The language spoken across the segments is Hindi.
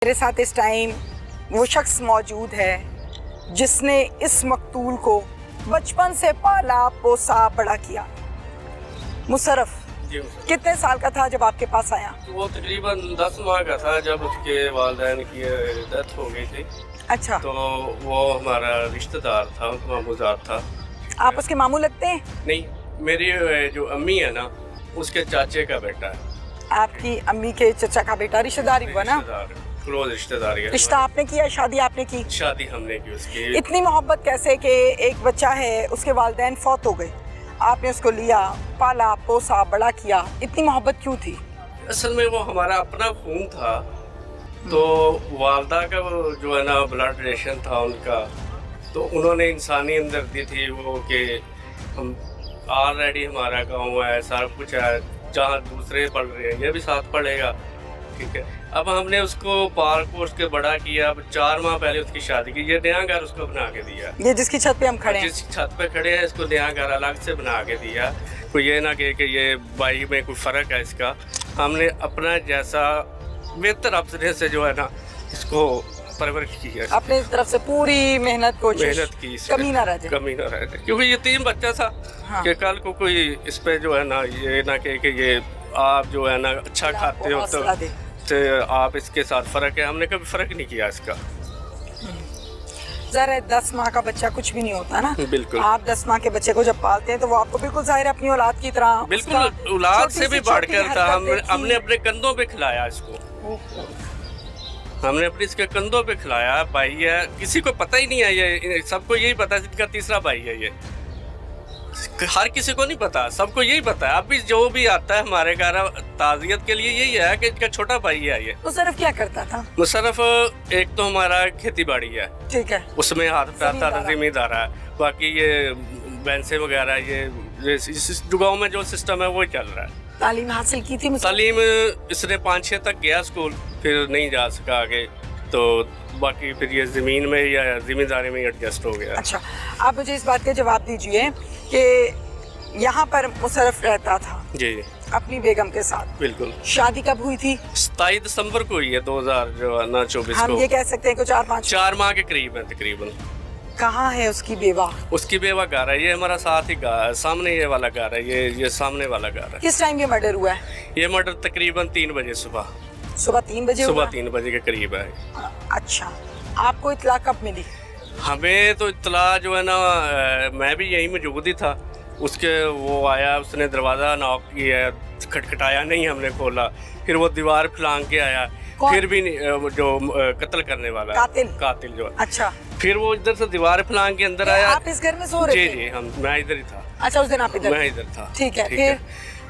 मेरे साथ इस टाइम वो शख्स मौजूद है जिसने इस मकतूल को बचपन से पाला पोसा बड़ा किया। मुशर्रफ कितने साल का था जब आपके पास आया? वो तकरीबन 10 माह का था जब उसके वालिदैन की डेथ हो गई थी। अच्छा, तो वो हमारा रिश्तेदार था, मामूजाद था। आप उसके मामू लगते हैं? नहीं, मेरी जो अम्मी है ना, उसके चाचे का बेटा है। आपकी अम्मी के चचा का बेटा, रिश्तेदारी हुआ ना? क्लोज रिश्तेदारी है। रिश्ता आपने किया, शादी आपने की? शादी हमने की उसकी। इतनी मोहब्बत कैसे कि एक बच्चा है, उसके वालिदैन फौत हो गए, आपने उसको लिया, पाला पोसा बड़ा किया, इतनी मोहब्बत क्यों थी? असल में वो हमारा अपना खून था। तो वालदा का वो जो है ना ब्लड रिलेशन था उनका, तो उन्होंने इंसानी हमदर्दी थी वो कि हम ऑलरेडी हमारा गाँव है, सारा कुछ है, जहाँ दूसरे पढ़ रहे हैं ये भी साथ पढ़ेगा, ठीक है। अब हमने उसको पाल पोस के बड़ा किया। अब 4 माह पहले उसकी शादी की। ये नया घर उसको बना के दिया, ये जिसकी छत पे हम खड़े हैं, जिस छत पे खड़े हैं, इसको नया घर अलग से बना के दिया। कोई ये ना कहे कि ये भाई में कोई फ़र्क है इसका। हमने अपना जैसा बेहतर अपने से जो है ना इसको परवरिश की है, अपने तरफ से पूरी मेहनत की, कमी ना रह जाए। कमी ना रह जाए, क्योंकि ये 3 बच्चा था। हाँ। कि कल को कोई इस पे जो है ना ये ना कहे कि ये आप जो है ना अच्छा खाते हो तो आप इसके साथ फ़र्क है। हमने कभी फ़र्क नहीं किया इसका। ज़रा 10 माह का बच्चा कुछ भी नहीं होता ना। बिल्कुल। आप 10 माह के बच्चे को जब पालते हैं तो वो आपको बिल्कुल जाहिर है अपनी औलाद की तरह, बिल्कुल औलाद से भी बढ़कर था। हमने अपने कंधों पे खिलाया इसको, हमने अपने इसके कंधों पे खिलाया। भाई है, किसी को पता ही नहीं है, ये सबको यही पता है इनका तीसरा भाई है। ये हर किसी को नहीं पता, सबको यही पता है। अभी जो भी आता है हमारे घर ताज़ियत के लिए यही है कि इनका छोटा भाई है। ये मुशर्रफ क्या करता था? मुशर्रफ एक तो हमारा खेती बाड़ी है, ठीक है, उसमें हाथ पैरता था, जिम्मेदार है। बाकी ये भैंसे वगैरह ये इस गाँव में जो सिस्टम है वो चल रहा है। तालीम हासिल की थी? तालीम इसने 5-6 तक गया स्कूल, फिर नहीं जा सका आगे। तो बाकी फिर ये ज़मीन में या जिम्मेदारी में एडजस्ट हो गया। अच्छा, आप मुझे इस बात का जवाब दीजिए कि यहाँ पर मुशर्रफ रहता था जी अपनी बेगम के साथ, बिल्कुल। शादी कब हुई थी? 27 दिसंबर को हुई है 2024 हम को। ये कह सकते हैं कि 4 माह के करीब है तकरीबन। कहाँ है उसकी बेवा? उसकी बेवा घर है, ये हमारा साथ ही घर, सामने ये वाला घर है, ये सामने वाला घर है। किस टाइम ये मर्डर हुआ है? ये मर्डर तकरीबन 3 बजे सुबह 3 बजे? सुबह 3 बजे के करीब है। अच्छा, आपको इत्तला कब मिली? हमें तो इत्तला जो है ना, मैं भी यहीं मौजूद ही था। उसके वो आया, उसने दरवाज़ा नॉक किया, खटखटाया नहीं, हमने खोला। फिर वो दीवार फलांग के आया। फिर भी नहीं, जो कत्ल करने वाला कातिल जो है। अच्छा, फिर वो इधर से दीवार फलांग के अंदर आया। आप इस घर में सो रहे थे? जी, मैं इधर ही था। अच्छा, उस दिन आप इधर? मैं इधर था। ठीक है,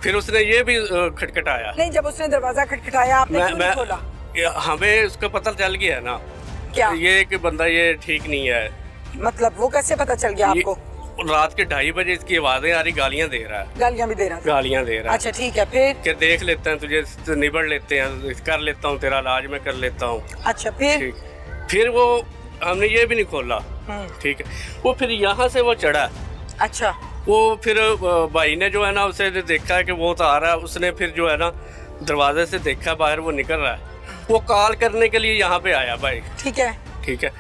फिर उसने ये भी खटखटाया। नहीं, जब उसने दरवाजा खटखटाया आपने क्यों नहीं खोला? हमें उसका पता चल गया ना क्या ये कि बंदा ये ठीक नहीं है। मतलब वो कैसे पता चल गया आपको? रात के 2:30 बजे इसकी आवाजें आ रही, गालियां दे रहा है। गालियां भी दे रहा था? गालियां दे रहा है। अच्छा, ठीक है, फिर? कि देख लेते हैं तुझे, निबड़ लेते हैं, कर लेता हूँ, तेरा इलाज मैं कर लेता हूँ। अच्छा, फिर वो हमने ये भी नहीं खोला, ठीक है। वो फिर यहाँ से वो चढ़ा। अच्छा, वो फिर भाई ने जो है ना उसे देखा कि वो तो आ रहा है, उसने फिर जो है ना दरवाजे से देखा बाहर वो निकल रहा है। वो कॉल करने के लिए यहाँ पे आया भाई। ठीक है, ठीक है।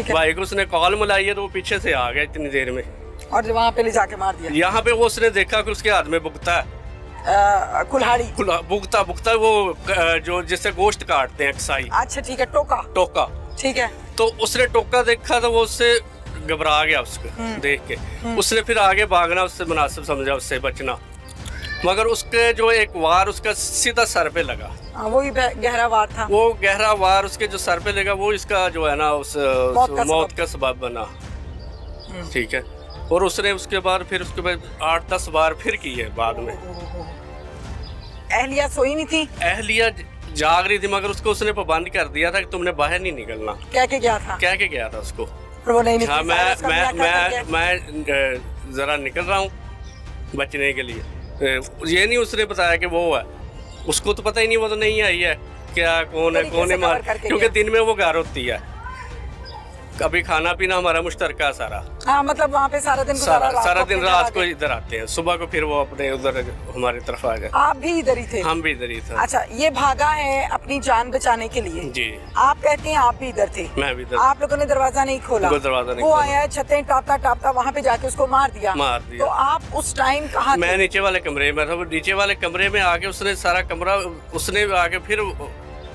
भाई को उसने कॉल मिलाई है तो वो पीछे से आ गया इतनी देर में, और वहाँ पे ले जाके मार दिया। यहाँ पे वो उसने देखा कि उसके हाथ में बुगता है, कुल्हाड़ी। बुगता वो जो जिससे गोश्त काटते हैं, कसाई। अच्छा, ठीक है, टोका। ठीक है। तो उसने टोका देखा तो वो उससे घबरा गया, उसको देख के। उसने फिर आगे भागना उससे मुनासिब समझा, उससे बचना, मगर उसके जो एक वार उसका सीधा सर पे लगा। वो ही गहरा वार था। वो गहरा वार उसके जो सर पे लगा वो इसका जो है ना उस मौत का सबब बना, ठीक है। और उसने उसके बाद 8-10 बार फिर की है बाद में। अहलिया सोई नहीं थी? अहलिया जाग रही थी, मगर उसको उसने पाबंद कर दिया था कि तुमने बाहर नहीं निकलना। कह के गया था उसको। वो नहीं हाँ, मैं जरा निकल रहा हूँ बचने के लिए। ये नहीं उसने बताया कि वो है, उसको तो पता ही नहीं, वो तो नहीं आई है क्या, कौन है मार, क्योंकि दिन में वो घर होती है। अभी खाना पीना हमारा मुश्तरका सारा। हाँ, मतलब वहाँ पे सारा दिन गुजारा, सारा दिन अपने रात घर को आ गए। इधर आते हैं, सुबह को फिर वो अपने उधर हमारी तरफ आ गए। आप भी इधर ही थे? हम भी इधर ही थे। अच्छा, ये भागा है अपनी जान बचाने के लिए जी। आप कहते हैं आप भी इधर थे? मैं भी इधर। आप लोगों ने दरवाजा नहीं खोला? दरवाजा नहीं वो खोला। आया, छतें टापता टापता वहाँ पे जाके उसको मार दिया। तो आप उस टाइम कहाँ थे? मैं नीचे वाले कमरे में था। वो नीचे वाले कमरे में आके उसने सारा कमरा, उसने आके फिर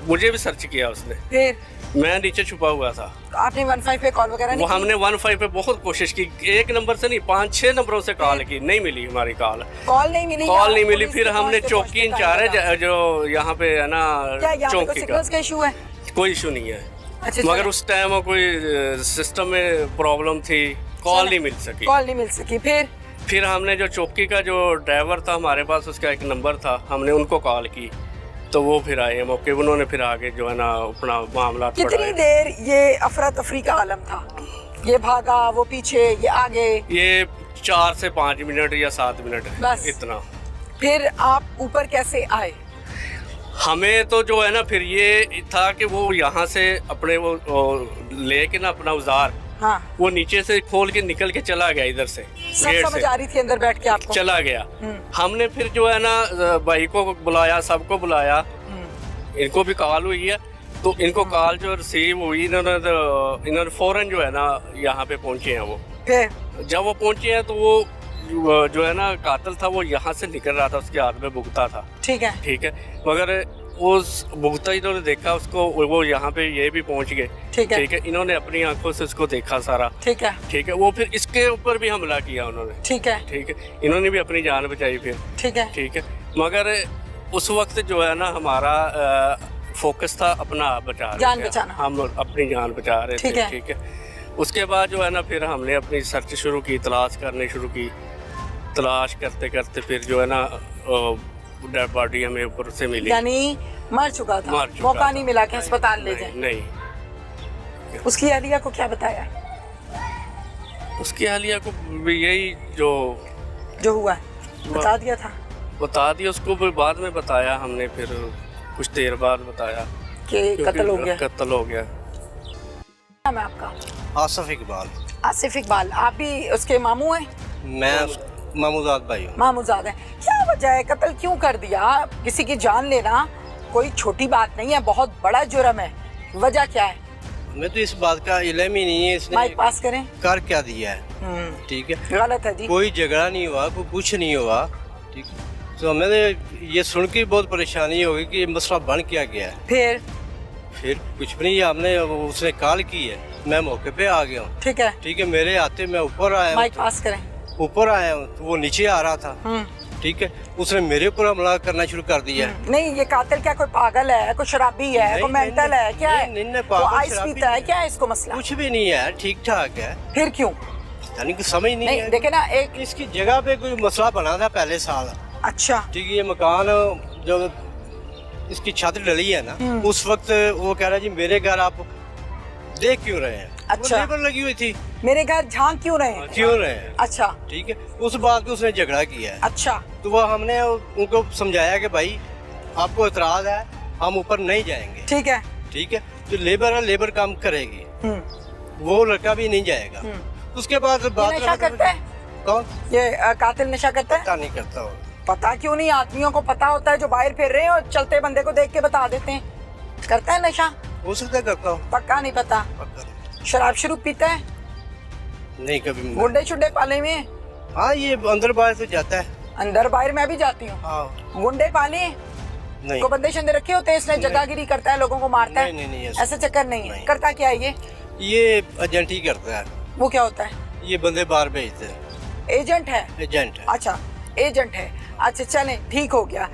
मुझे भी सर्च किया उसने। फिर मैं नीचे छुपा हुआ था। आपने 15 पे कॉल वगैरह नहीं वो हमने 15 पे बहुत कोशिश की, एक नंबर से नहीं 5-6 नंबरों से कॉल की, नहीं मिली हमारी कॉल नहीं मिली? कॉल नहीं मिली। फिर हमने चौकी इंचार्ज जो यहाँ पे है ना, चौकी का का इशू है? कोई इशू नहीं है। अच्छा, मगर उस टाइम कोई सिस्टम में प्रॉब्लम थी, कॉल नहीं मिल सकी। कॉल नहीं मिल सकी। फिर हमने जो चौकी का जो ड्राइवर था हमारे पास, उसका एक नंबर था, हमने उनको कॉल की तो वो फिर आए मौके। उन्होंने फिर आगे जो है ना अपना मामला। कितनी देर ये अफरा तफरी का आलम था? ये भागा, वो पीछे, ये आगे? ये 4 से 5 मिनट या 7 मिनट बस इतना। फिर आप ऊपर कैसे आए? हमें तो जो है ना फिर ये था कि वो यहाँ से अपने वो लेके ना अपना औजार, हाँ, वो नीचे से खोल के निकल के चला गया इधर से, सब गेट समझ से आ रही थी अंदर बैठ के आपको? चला गया। हमने फिर जो है ना भाई को बुलाया, सबको बुलाया, इनको भी कॉल हुई है तो इनको कॉल जो रिसीव हुई, इन्होंने फौरन जो है ना यहाँ पे पहुंचे हैं। वो फिर जब वो पहुंचे हैं तो वो जो है ना कातिल था, वो यहाँ से निकल रहा था, उसके हाथ में भुगता था। ठीक है। मगर उस भुगता इन्होंने देखा उसको, वो यहाँ पे ये भी पहुंच गए। ठीक है। इन्होंने अपनी आंखों से उसको देखा सारा। ठीक है। वो फिर इसके ऊपर भी हमला किया उन्होंने। ठीक है। इन्होंने भी अपनी जान बचाई फिर। ठीक है। मगर उस वक्त जो है ना हमारा फोकस था अपना जान बचाना। हम अपनी जान बचा रहे थे। ठीक है। उसके बाद जो है ना फिर हमने अपनी सर्च शुरू की, तलाश करनी शुरू की। तलाश करते करते फिर जो है ना डेड बॉडी हमें ऊपर से मिली। यानी मर चुका था, मौका नहीं मिला कि अस्पताल ले जाए? नहीं। उसकी अहलिया को क्या बताया? उसकी अहलिया को भी यही जो हुआ है बता दिया था? बता दिया उसको, फिर बाद में बताया हमने, फिर कुछ देर बाद बताया कि कत्ल हो गया। कत्ल हो गया। नाम है आपका? आसिफ इकबाल। आसिफ इकबाल, आप भी उसके मामू हैं? मैं मामूजाद भाई हूँ। मामूजाद है। क्या वजह है, कत्ल क्यों कर दिया? किसी की जान लेना कोई छोटी बात नहीं है, बहुत बड़ा जुर्म है। वजह क्या है? मैं तो इस बात का इल्म ही नहीं है इसने माइक पास करें। कर क्या दिया है। ठीक है, गलत है जी। कोई झगड़ा नहीं हुआ, कोई कुछ नहीं हुआ। ठीक है, तो हमें ये सुन के बहुत परेशानी होगी कि ये मसला बन क्या गया है। फिर कुछ भी नहीं, हमने उसने कॉल की है, मैं मौके पे आ गया हूँ। ठीक है। मेरे आते मैं ऊपर आया, माइक पास करें। ऊपर आया हूँ तो वो नीचे आ रहा था। ठीक है, उसने मेरे ऊपर हमला करना शुरू कर दिया है। नहीं, ये कातिल क्या कोई पागल है, कोई शराबी है, कोई मेंटल है, क्या है? नहीं, वो आइस पीता है, क्या है इसको मसला? कुछ भी नहीं है, ठीक ठाक है। फिर क्यों? यानी कि समझ नहीं है। देखे ना, एक इसकी जगह पे कोई मसला बना था पहले साल। अच्छा। ठीक है, ये मकान जो इसकी छत डली है ना, उस वक्त वो कह रहा जी मेरे घर आप देख क्यों रहे हैं? अच्छा। लेबर लगी हुई थी, मेरे घर झांक क्यों रहे हैं? क्यों रहे हैं? अच्छा। ठीक है, उस बात पे उसने झगड़ा किया है। अच्छा। तो वो हमने उनको समझाया कि भाई आपको इतराज है, हम ऊपर नहीं जाएंगे। ठीक है, जो लेबर है लेबर काम करेगी, वो लड़का भी नहीं जाएगा। उसके बाद नशा करता है? कौन? ये कातिल नशा करता है? पता नहीं करता हो। पता क्यों नहीं? आदमियों को पता होता है, जो बाहर फिर रहे हैं और चलते बंदे को देख के बता देते हैं। करता है नशा? हो सकता है करता हो। पक्का नहीं पता। शराब शुरू पीता है? नहीं, कभी। गुंडे शुंडे पाले हुए? हाँ, ये अंदर बाहर से जाता है। अंदर बाहर मैं भी जाती हूँ। गुंडे पाले नहीं, को बंदे शंदे रखे होते हैं, इसने जगहगिरी करता है, लोगों को मारता है? नहीं, ऐसा चक्कर नहीं है। करता क्या है ये एजेंट ही करता है। वो क्या होता है? ये बंदे बाहर भेजते हैं। एजेंट है? एजेंट है। अच्छा, एजेंट है। अच्छा, चलें, ठीक हो गया।